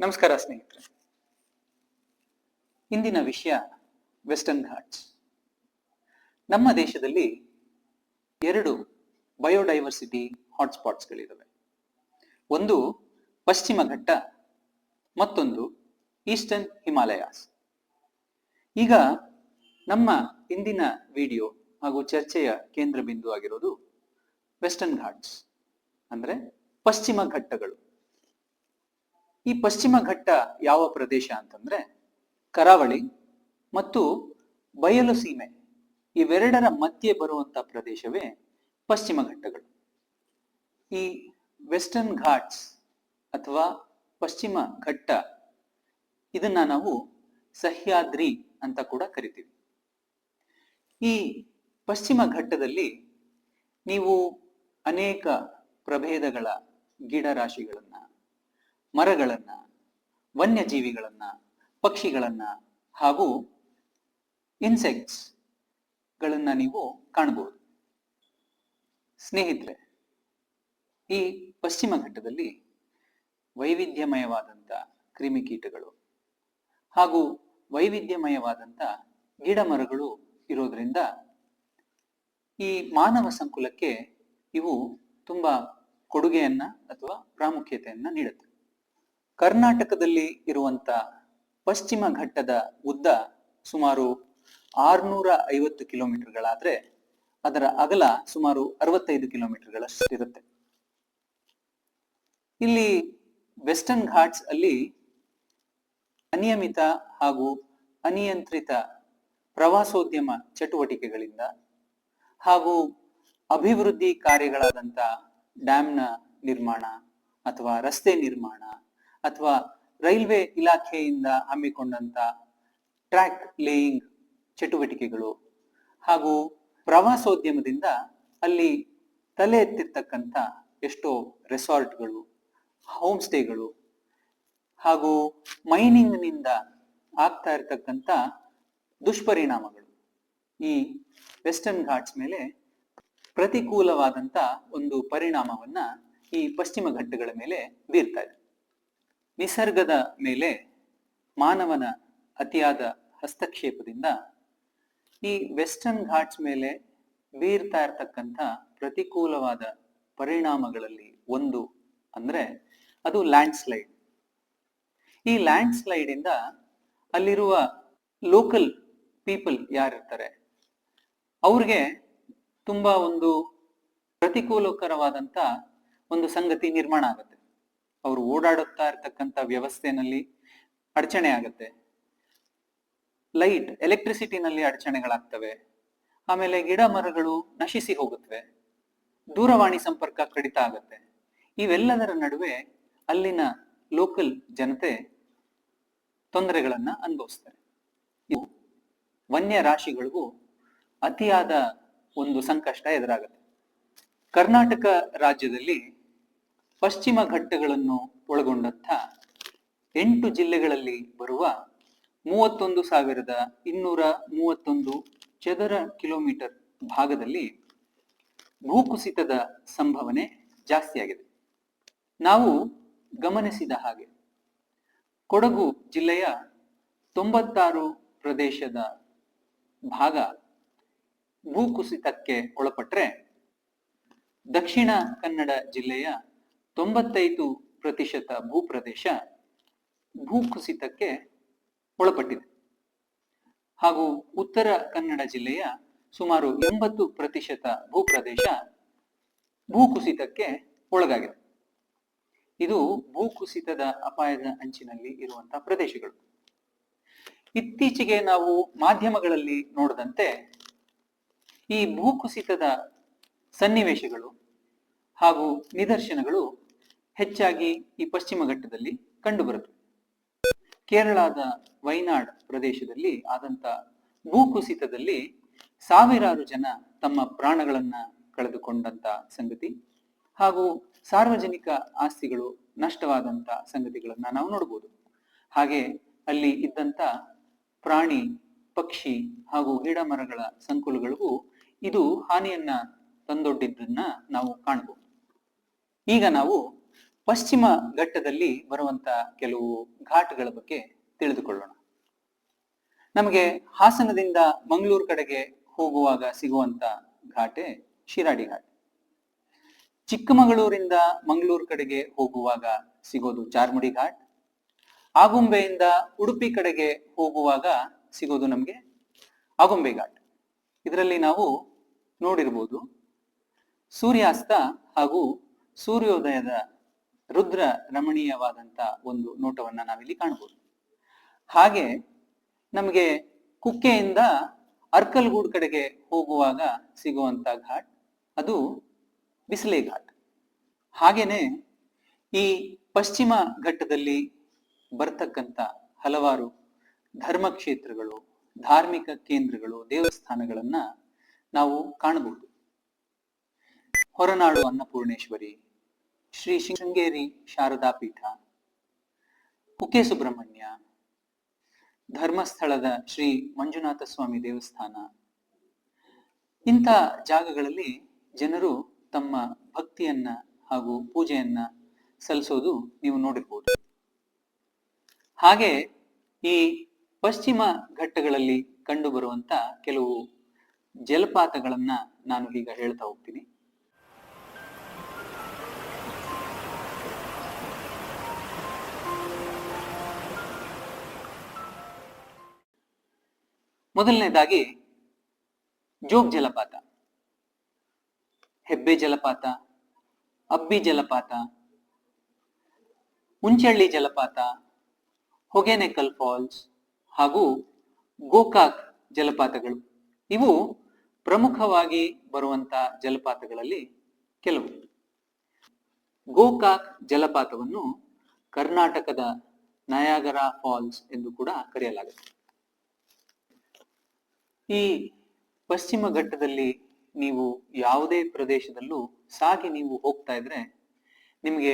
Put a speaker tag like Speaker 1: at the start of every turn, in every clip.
Speaker 1: ನಮಸ್ಕಾರ ಸ್ನೇಹಿತರೆ. ಇಂದಿನ ವಿಷಯ ವೆಸ್ಟರ್ನ್ ಘಾಟ್ಸ್. ನಮ್ಮ ದೇಶದಲ್ಲಿ 2 ಬಯೋಡೈವರ್ಸಿಟಿ ಹಾಟ್ಸ್ಪಾಟ್ಸ್ಗಳಿದ್ದಾವೆ. ಒಂದು ಪಶ್ಚಿಮ ಘಟ್ಟ, ಮತ್ತೊಂದು ಈಸ್ಟರ್ನ್ ಹಿಮಾಲಯಾಸ್. ಈಗ ನಮ್ಮ ಇಂದಿನ ವಿಡಿಯೋ ಹಾಗೂ ಚರ್ಚೆಯ ಕೇಂದ್ರ ಬಿಂದು ಆಗಿರೋದು ವೆಸ್ಟರ್ನ್ ಘಾಟ್ಸ್, ಅಂದ್ರೆ ಪಶ್ಚಿಮ ಘಟ್ಟಗಳು. ಈ ಪಶ್ಚಿಮ ಘಟ್ಟ ಯಾವ ಪ್ರದೇಶ ಅಂತಂದ್ರೆ ಕರಾವಳಿ ಮತ್ತು ಬಯಲು ಸೀಮೆ ಇವೆರಡರ ಮಧ್ಯೆ ಬರುವಂತ ಪ್ರದೇಶವೇ ಪಶ್ಚಿಮ ಘಟ್ಟಗಳು. ಈ ವೆಸ್ಟರ್ನ್ ಘಾಟ್ಸ್ ಅಥವಾ ಪಶ್ಚಿಮ ಘಟ್ಟ ಇದನ್ನ ನಾವು ಸಹ್ಯಾದ್ರಿ ಅಂತ ಕೂಡ ಕರಿತೀವಿ. ಈ ಪಶ್ಚಿಮ ಘಟ್ಟದಲ್ಲಿ ನೀವು ಅನೇಕ ಪ್ರಭೇದಗಳ ಗಿಡ ರಾಶಿಗಳನ್ನ, ಮರಗಳನ್ನ, ವನ್ಯಜೀವಿಗಳನ್ನ, ಪಕ್ಷಿಗಳನ್ನ ಹಾಗೂ ಇನ್ಸೆಕ್ಟ್ಸ್ ಗಳನ್ನ ನೀವು ಕಾಣಬಹುದು. ಸ್ನೇಹಿತರೆ, ಈ ಪಶ್ಚಿಮ ಘಟ್ಟದಲ್ಲಿ ವೈವಿಧ್ಯಮಯವಾದಂಥ ಕ್ರಿಮಿಕೀಟಗಳು ಹಾಗೂ ವೈವಿಧ್ಯಮಯವಾದಂಥ ಗಿಡ ಮರಗಳು ಇರೋದ್ರಿಂದ ಈ ಮಾನವ ಸಂಕುಲಕ್ಕೆ ಇವು ತುಂಬಾ ಕೊಡುಗೆಯನ್ನ ಅಥವಾ ಪ್ರಾಮುಖ್ಯತೆಯನ್ನ ನೀಡುತ್ತೆ. ಕರ್ನಾಟಕದಲ್ಲಿ ಇರುವಂತ ಪಶ್ಚಿಮ ಘಟ್ಟದ ಉದ್ದ ಸುಮಾರು 650 ಕಿಲೋಮೀಟರ್ಗಳಾದ್ರೆ ಅದರ ಅಗಲ ಸುಮಾರು 65 ಕಿಲೋಮೀಟರ್ಗಳಷ್ಟಿರುತ್ತೆ. ಇಲ್ಲಿ ವೆಸ್ಟರ್ನ್ ಘಾಟ್ಸ್ ಅಲ್ಲಿ ಅನಿಯಮಿತ ಹಾಗೂ ಅನಿಯಂತ್ರಿತ ಪ್ರವಾಸೋದ್ಯಮ ಚಟುವಟಿಕೆಗಳಿಂದ ಹಾಗೂ ಅಭಿವೃದ್ಧಿ ಕಾರ್ಯಗಳಾದಂಥ ಡ್ಯಾಮ್ನ ನಿರ್ಮಾಣ ಅಥವಾ ರಸ್ತೆ ನಿರ್ಮಾಣ ಅಥವಾ ರೈಲ್ವೆ ಇಲಾಖೆಯಿಂದ ಹಮ್ಮಿಕೊಂಡಂತ ಟ್ರ್ಯಾಕ್ ಲೇಯಿಂಗ್ ಚಟುವಟಿಕೆಗಳು ಹಾಗೂ ಪ್ರವಾಸೋದ್ಯಮದಿಂದ ಅಲ್ಲಿ ತಲೆ ಎತ್ತಿರ್ತಕ್ಕಂಥ ಎಷ್ಟೋ ರೆಸಾರ್ಟ್ಗಳು, ಹೋಮ್ ಸ್ಟೇಗಳು ಹಾಗೂ ಮೈನಿಂಗ್ ನಿಂದ ಆಗ್ತಾ ಇರ್ತಕ್ಕಂಥ ದುಷ್ಪರಿಣಾಮಗಳು ಈ ವೆಸ್ಟರ್ನ್ ಘಾಟ್ಸ್ ಮೇಲೆ ಪ್ರತಿಕೂಲವಾದಂತ ಒಂದು ಪರಿಣಾಮವನ್ನ ಈ ಪಶ್ಚಿಮ ಘಟ್ಟಗಳ ಮೇಲೆ ಬೀರ್ತಾ ಇದೆ. ನಿಸರ್ಗದ ಮೇಲೆ ಮಾನವನ ಅತಿಯಾದ ಹಸ್ತಕ್ಷೇಪದಿಂದ ಈ ವೆಸ್ಟರ್ನ್ ಘಾಟ್ಸ್ ಮೇಲೆ ಬೀರ್ತಾ ಇರತಕ್ಕಂಥ ಪ್ರತಿಕೂಲವಾದ ಪರಿಣಾಮಗಳಲ್ಲಿ ಒಂದು ಅಂದ್ರೆ ಅದು ಲ್ಯಾಂಡ್ ಸ್ಲೈಡ್. ಈ ಲ್ಯಾಂಡ್ ಸ್ಲೈಡ್ ಇಂದ ಅಲ್ಲಿರುವ ಲೋಕಲ್ ಪೀಪಲ್ ಯಾರಿರ್ತಾರೆ ಅವ್ರಿಗೆ ತುಂಬಾ ಒಂದು ಪ್ರತಿಕೂಲಕರವಾದಂತ ಒಂದು ಸಂಗತಿ ನಿರ್ಮಾಣ ಆಗುತ್ತೆ. ಅವರು ಓಡಾಡುತ್ತಾ ಇರ್ತಕ್ಕಂಥ ವ್ಯವಸ್ಥೆನಲ್ಲಿ ಅಡಚಣೆ ಆಗುತ್ತೆ, ಲೈಟ್ ಎಲೆಕ್ಟ್ರಿಸಿಟಿನಲ್ಲಿ ಅಡಚಣೆಗಳಾಗ್ತವೆ, ಆಮೇಲೆ ಗಿಡ ಮರಗಳು ನಶಿಸಿ ಹೋಗುತ್ತವೆ, ದೂರವಾಣಿ ಸಂಪರ್ಕ ಕಡಿತ ಆಗುತ್ತೆ. ಇವೆಲ್ಲದರ ನಡುವೆ ಅಲ್ಲಿನ ಲೋಕಲ್ ಜನತೆ ತೊಂದರೆಗಳನ್ನ ಅನುಭವಿಸ್ತಾರೆ. ಇವು ವನ್ಯ ರಾಶಿಗಳಿಗೂ ಅತಿಯಾದ ಒಂದು ಸಂಕಷ್ಟ ಎದುರಾಗುತ್ತೆ. ಕರ್ನಾಟಕ ರಾಜ್ಯದಲ್ಲಿ ಪಶ್ಚಿಮ ಘಟ್ಟಗಳನ್ನು ಒಳಗೊಂಡಂಥ 8 ಜಿಲ್ಲೆಗಳಲ್ಲಿ ಬರುವ 31,231 ಚದರ ಕಿಲೋಮೀಟರ್ ಭಾಗದಲ್ಲಿ ಭೂಕುಸಿತದ ಸಂಭವನೆ ಜಾಸ್ತಿಯಾಗಿದೆ. ನಾವು ಗಮನಿಸಿದ ಹಾಗೆ ಕೊಡಗು ಜಿಲ್ಲೆಯ 96 ಪ್ರದೇಶದ ಭಾಗ ಭೂಕುಸಿತಕ್ಕೆ ಒಳಪಟ್ರೆ ದಕ್ಷಿಣ ಕನ್ನಡ ಜಿಲ್ಲೆಯ 95% ಭೂಪ್ರದೇಶ ಭೂಕುಸಿತಕ್ಕೆ ಒಳಪಟ್ಟಿದೆ ಹಾಗೂ ಉತ್ತರ ಕನ್ನಡ ಜಿಲ್ಲೆಯ ಸುಮಾರು 80% ಭೂಪ್ರದೇಶ ಭೂಕುಸಿತಕ್ಕೆ ಒಳಗಾಗಿದೆ. ಇದು ಭೂಕುಸಿತದ ಅಪಾಯದ ಅಂಚಿನಲ್ಲಿ ಇರುವಂತಹ ಪ್ರದೇಶಗಳು. ಇತ್ತೀಚೆಗೆ ನಾವು ಮಾಧ್ಯಮಗಳಲ್ಲಿ ನೋಡಿದಂತೆ ಈ ಭೂಕುಸಿತದ ಸನ್ನಿವೇಶಗಳು ಹಾಗೂ ನಿದರ್ಶನಗಳು ಹೆಚ್ಚಾಗಿ ಈ ಪಶ್ಚಿಮ ಘಟ್ಟದಲ್ಲಿ ಕಂಡುಬರುತ್ತವೆ. ಕೇರಳದ ವೈನಾಡ್ ಪ್ರದೇಶದಲ್ಲಿ ಆದಂತ ಭೂಕುಸಿತದಲ್ಲಿ ಸಾವಿರಾರು ಜನ ತಮ್ಮ ಪ್ರಾಣಗಳನ್ನ ಕಳೆದುಕೊಂಡಂತ ಸಂಗತಿ ಹಾಗೂ ಸಾರ್ವಜನಿಕ ಆಸ್ತಿಗಳು ನಷ್ಟವಾದಂತ ಸಂಗತಿಗಳನ್ನ ನಾವು ನೋಡಬಹುದು. ಹಾಗೆ ಅಲ್ಲಿ ಇದ್ದಂತ ಪ್ರಾಣಿ, ಪಕ್ಷಿ ಹಾಗೂ ಗಿಡ ಮರಗಳ ಸಂಕುಲಗಳಿಗೂ ಇದು ಹಾನಿಯನ್ನ ತಂದೊಡ್ಡಿದ್ದನ್ನ ನಾವು ಕಾಣಬಹುದು. ಈಗ ನಾವು ಪಶ್ಚಿಮ ಘಟ್ಟದಲ್ಲಿ ಬರುವಂತ ಕೆಲವು ಘಾಟ್ಗಳ ಬಗ್ಗೆ ತಿಳಿದುಕೊಳ್ಳೋಣ. ನಮಗೆ ಹಾಸನದಿಂದ ಮಂಗಳೂರು ಕಡೆಗೆ ಹೋಗುವಾಗ ಸಿಗುವಂತ ಘಾಟೆ ಶಿರಾಡಿ ಘಾಟ್. ಚಿಕ್ಕಮಗಳೂರಿಂದ ಮಂಗಳೂರು ಕಡೆಗೆ ಹೋಗುವಾಗ ಸಿಗೋದು ಚಾರ್ಮುಡಿ ಘಾಟ್. ಆಗುಂಬೆಯಿಂದ ಉಡುಪಿ ಕಡೆಗೆ ಹೋಗುವಾಗ ಸಿಗೋದು ನಮಗೆ ಆಗುಂಬೆ ಘಾಟ್. ಇದರಲ್ಲಿ ನಾವು ನೋಡಿರ್ಬೋದು ಸೂರ್ಯಾಸ್ತ ಹಾಗೂ ಸೂರ್ಯೋದಯದ ರುದ್ರ ರಮಣೀಯವಾದಂತ ಒಂದು ನೋಟವನ್ನ ನಾವಿಲ್ಲಿ ಕಾಣಬಹುದು. ಹಾಗೆ ನಮಗೆ ಕುಕ್ಕೆಯಿಂದ ಅರ್ಕಲ್ಗೂಡ್ ಕಡೆಗೆ ಹೋಗುವಾಗ ಸಿಗುವಂತ ಘಾಟ್ ಅದು ಬಿಸಿಲೆ ಘಾಟ್. ಹಾಗೇನೆ ಈ ಪಶ್ಚಿಮ ಘಟ್ಟದಲ್ಲಿ ಬರ್ತಕ್ಕಂಥ ಹಲವಾರು ಧರ್ಮಕ್ಷೇತ್ರಗಳು, ಧಾರ್ಮಿಕ ಕೇಂದ್ರಗಳು, ದೇವಸ್ಥಾನಗಳನ್ನ ನಾವು ಕಾಣಬಹುದು. ಹೊರನಾಡು ಅನ್ನಪೂರ್ಣೇಶ್ವರಿ, ಶ್ರೀ ಶೃಂಗೇರಿ ಶಾರದಾ ಪೀಠ, ಕುಕ್ಕೆ ಸುಬ್ರಹ್ಮಣ್ಯ, ಧರ್ಮಸ್ಥಳದ ಶ್ರೀ ಮಂಜುನಾಥ ಸ್ವಾಮಿ ದೇವಸ್ಥಾನ, ಇಂಥ ಜಾಗಗಳಲ್ಲಿ ಜನರು ತಮ್ಮ ಭಕ್ತಿಯನ್ನ ಹಾಗೂ ಪೂಜೆಯನ್ನ ಸಲ್ಲಿಸೋದು ನೀವು ನೋಡಿರ್ಬೋದು. ಹಾಗೆ ಈ ಪಶ್ಚಿಮ ಘಟ್ಟಗಳಲ್ಲಿ ಕಂಡು ಬರುವಂತ ಕೆಲವು ಜಲಪಾತಗಳನ್ನ ನಾನು ಈಗ ಹೇಳ್ತಾ ಹೋಗ್ತೀನಿ. ಮೊದಲನೇದಾಗಿ ಜೋಗ್ ಜಲಪಾತ, ಹೆಬ್ಬೆ ಜಲಪಾತ, ಅಬ್ಬಿ ಜಲಪಾತ, ಉಂಚಳ್ಳಿ ಜಲಪಾತ, ಹೊಗೆನೆಕಲ್ ಫಾಲ್ಸ್ ಹಾಗೂ ಗೋಕಾಕ್ ಜಲಪಾತಗಳು ಇವು ಪ್ರಮುಖವಾಗಿ ಬರುವಂತ ಜಲಪಾತಗಳಲ್ಲಿ ಕೆಲವು. ಗೋಕಾಕ್ ಜಲಪಾತವನ್ನು ಕರ್ನಾಟಕದ ನಯಾಗರಾ ಫಾಲ್ಸ್ ಎಂದು ಕೂಡ ಕರೆಯಲಾಗುತ್ತೆ. ಈ ಪಶ್ಚಿಮ ಘಟ್ಟದಲ್ಲಿ ನೀವು ಯಾವುದೇ ಪ್ರದೇಶದಲ್ಲೂ ಸಾಗಿ ನೀವು ಹೋಗ್ತಾ ಇದ್ರೆ ನಿಮಗೆ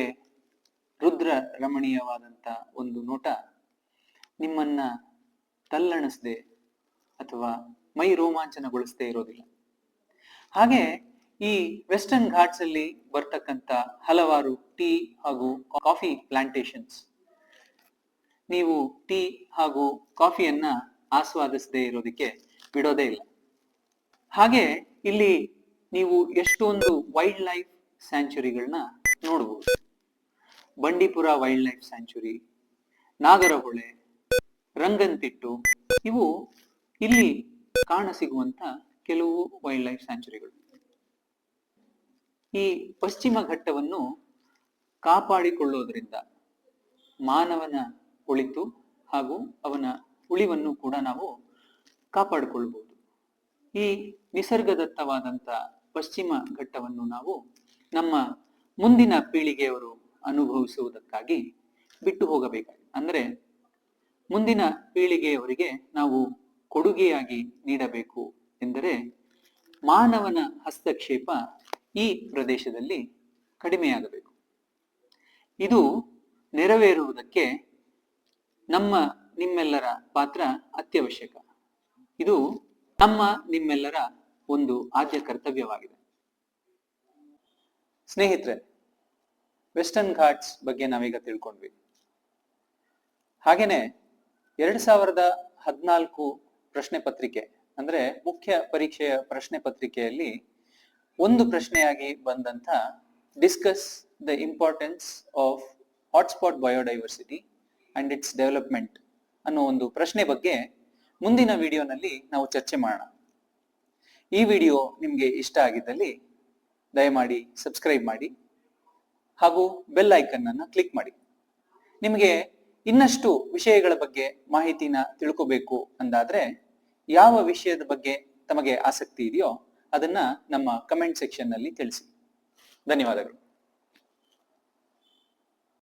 Speaker 1: ರುದ್ರ ರಮಣೀಯವಾದಂತ ಒಂದು ನೋಟ ನಿಮ್ಮನ್ನ ತಲ್ಲಣಿಸದೆ ಅಥವಾ ಮೈ ರೋಮಾಂಚನಗೊಳಿಸದೆ ಇರೋದಿಲ್ಲ. ಹಾಗೆ ಈ ವೆಸ್ಟರ್ನ್ ಘಾಟ್ಸ್ ಅಲ್ಲಿ ಬರ್ತಕ್ಕಂಥ ಹಲವಾರು ಟೀ ಹಾಗೂ ಕಾಫಿ ಪ್ಲಾಂಟೇಶನ್ಸ್, ನೀವು ಟೀ ಹಾಗೂ ಕಾಫಿಯನ್ನ ಆಸ್ವಾದಿಸದೆ ಇರೋದಕ್ಕೆ ಬಿಡೋದೇ ಇಲ್ಲ. ಹಾಗೆ ಇಲ್ಲಿ ನೀವು ಎಷ್ಟೊಂದು ವೈಲ್ಡ್ ಲೈಫ್ ಸ್ಯಾಂಚುರಿಗಳನ್ನ ನೋಡಬಹುದು. Bandipur wild life sanctuary, Nagarahole, Ranganathittu ಇವು ಇಲ್ಲಿ ಕಾಣಸಿಗುವಂತ ಕೆಲವು ವೈಲ್ಡ್ ಲೈಫ್ ಸ್ಯಾಂಚುರಿಗಳು. ಈ ಪಶ್ಚಿಮ ಘಟ್ಟವನ್ನು ಕಾಪಾಡಿಕೊಳ್ಳೋದ್ರಿಂದ ಮಾನವನ ಒಳಿತು ಹಾಗೂ ಅವನ ಉಳಿವನ್ನು ಕೂಡ ನಾವು ಕಾಪಾಡಿಕೊಳ್ಳಬಹುದು. ಈ ನಿಸರ್ಗದತ್ತವಾದಂತ ಪಶ್ಚಿಮ ಘಟ್ಟವನ್ನು ನಾವು ನಮ್ಮ ಮುಂದಿನ ಪೀಳಿಗೆಯವರು ಅನುಭವಿಸುವುದಕ್ಕಾಗಿ ಬಿಟ್ಟು ಹೋಗಬೇಕಾಗಿದೆ. ಅಂದ್ರೆ ಮುಂದಿನ ಪೀಳಿಗೆಯವರಿಗೆ ನಾವು ಕೊಡುಗೆಯಾಗಿ ನೀಡಬೇಕು ಎಂದರೆ ಮಾನವನ ಹಸ್ತಕ್ಷೇಪ ಈ ಪ್ರದೇಶದಲ್ಲಿ ಕಡಿಮೆಯಾಗಬೇಕು. ಇದು ನೆರವೇರುವುದಕ್ಕೆ ನಮ್ಮ ನಿಮ್ಮೆಲ್ಲರ ಪಾತ್ರ ಅತ್ಯವಶ್ಯಕ. ಇದು ನಮ್ಮ ನಿಮ್ಮೆಲ್ಲರ ಒಂದು ಆದ್ಯ ಕರ್ತವ್ಯವಾಗಿದೆ. ಸ್ನೇಹಿತರೆ, ವೆಸ್ಟರ್ನ್ ಘಾಟ್ಸ್ ಬಗ್ಗೆ ನಾವೀಗ ತಿಳ್ಕೊಂಡ್ವಿ. ಹಾಗೇನೆ 2014 ಪ್ರಶ್ನೆ ಪತ್ರಿಕೆ ಅಂದ್ರೆ ಮುಖ್ಯ ಪರೀಕ್ಷೆಯ ಪ್ರಶ್ನೆ ಪತ್ರಿಕೆಯಲ್ಲಿ ಒಂದು ಪ್ರಶ್ನೆಯಾಗಿ ಬಂದಂತ discuss the importance of hotspot biodiversity and it's development ಅನ್ನೋ ಒಂದು ಪ್ರಶ್ನೆ ಬಗ್ಗೆ ಮುಂದಿನ ವಿಡಿಯೋನಲ್ಲಿ ನಾವು ಚರ್ಚೆ ಮಾಡೋಣ. ಈ ವಿಡಿಯೋ ನಿಮಗೆ ಇಷ್ಟ ಆಗಿದ್ದಲ್ಲಿ ದಯಮಾಡಿ ಸಬ್ಸ್ಕ್ರೈಬ್ ಮಾಡಿ ಹಾಗೂ ಬೆಲ್ ಐಕನ್ ಅನ್ನು ಕ್ಲಿಕ್ ಮಾಡಿ. ನಿಮಗೆ ಇನ್ನಷ್ಟು ವಿಷಯಗಳ ಬಗ್ಗೆ ಮಾಹಿತಿನ ತಿಳ್ಕೋಬೇಕು ಅಂದಾದ್ರೆ ಯಾವ ವಿಷಯದ ಬಗ್ಗೆ ತಮಗೆ ಆಸಕ್ತಿ ಇದೆಯೋ ಅದನ್ನ ನಮ್ಮ ಕಮೆಂಟ್ ಸೆಕ್ಷನ್ ನಲ್ಲಿ ತಿಳಿಸಿ. ಧನ್ಯವಾದಗಳು.